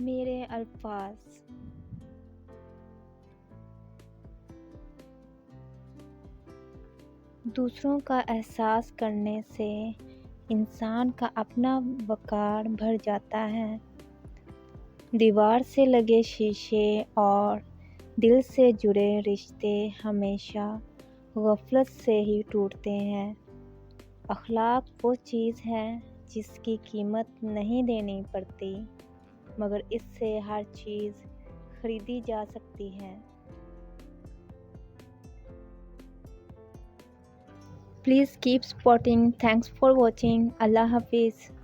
میرے الفاظ دوسروں کا احساس کرنے سے انسان کا اپنا وقار بڑھ جاتا ہے۔ دیوار سے لگے شیشے اور دل سے جڑے رشتے ہمیشہ غفلت سے ہی ٹوٹتے ہیں۔ اخلاق وہ چیز ہے جس کی قیمت نہیں دینی پڑتی، مگر اس سے ہر چیز خریدی جا سکتی ہے۔ Please keep supporting. Thanks for watching. اللہ حافظ.